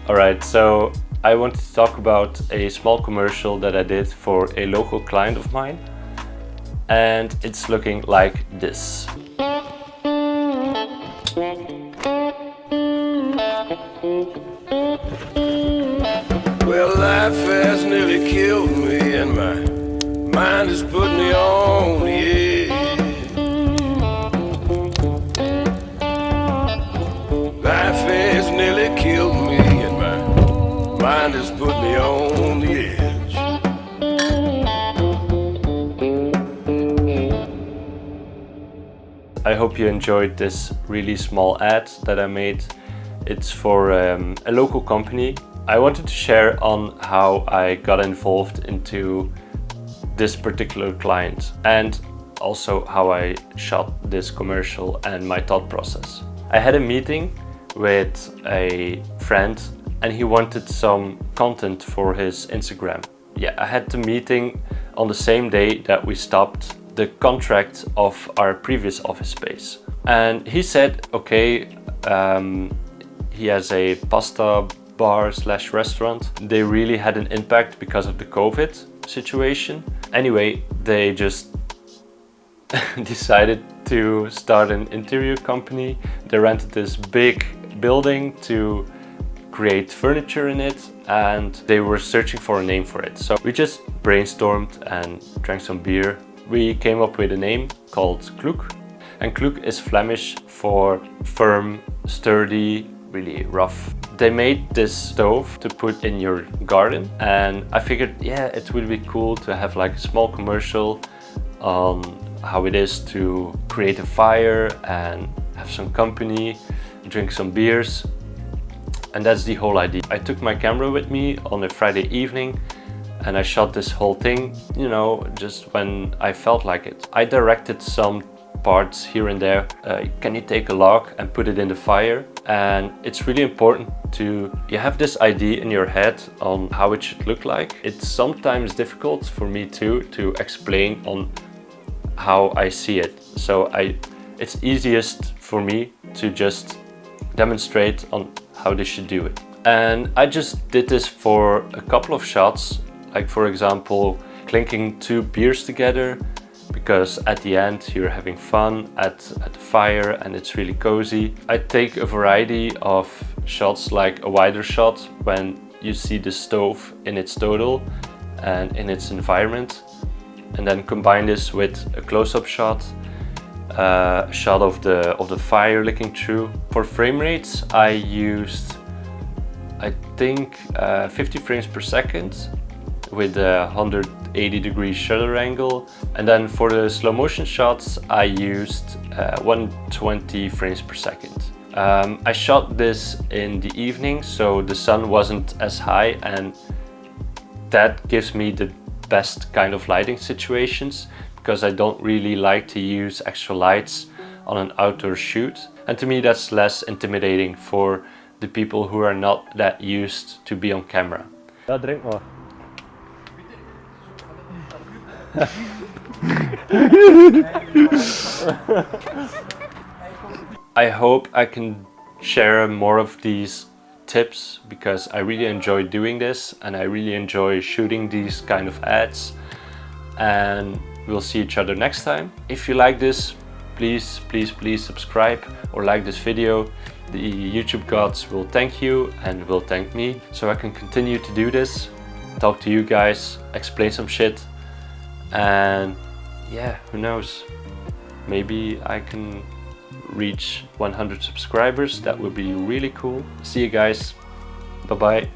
Alright, so I wanted to talk about a small commercial that I did for a local client of mine, and it's looking like this. Well, life has nearly killed me and my mind has put me on the edge. Life has nearly killed me and my mind has put me on the edge. I hope you enjoyed this really small ad that I made. It's for a local company. I wanted to share on how I got involved into this particular client and also how I shot this commercial and my thought process. I had a meeting with a friend and he wanted some content for his Instagram. Yeah, I had the meeting on the same day that we stopped the contract of our previous office space. And he said, okay, he has a pasta bar slash restaurant. They really had an impact because of the COVID situation. Anyway, they just decided to start an interior company. They rented this big building to create furniture in it, and they were searching for a name for it. So we just brainstormed and drank some beer. We came up with a name called Kloek. And Kloek is Flemish for firm, sturdy, really rough. They made this stove to put in your garden, and I figured, yeah, it would be cool to have like a small commercial on how it is to create a fire and have some company, drink some beers. And that's the whole idea. I took my camera with me on a Friday evening and I shot this whole thing, you know, just when I felt like it. I directed some parts here and there. Can you take a log and put it in the fire? And it's really important you have this idea in your head on how it should look like. It's sometimes difficult for me too to explain on how I see it. So it's easiest for me to just demonstrate on how they should do it. And I just did this for a couple of shots, like for example, clinking 2 beers together, because at the end you're having fun at the fire and it's really cozy. I take a variety of shots, like a wider shot when you see the stove in its total and in its environment, and then combine this with a close-up shot, a shot of the fire licking through. For frame rates I used, I think 50 frames per second with a 180-degree shutter angle, and then for the slow motion shots I used 120 frames per second. I shot this in the evening, so the sun wasn't as high, and that gives me the best kind of lighting situations, because I don't really like to use extra lights on an outdoor shoot, and to me that's less intimidating for the people who are not that used to be on camera. Ja, drink maar. I hope I can share more of these tips, because I really enjoy doing this and I really enjoy shooting these kind of ads. And we'll see each other next time. If you like this, please subscribe or like this video. The YouTube gods will thank you and will thank me, so I can continue to do this, talk to you guys, explain some shit, and yeah, who knows, maybe I can reach 100 subscribers. That would be really cool. See you guys, bye bye.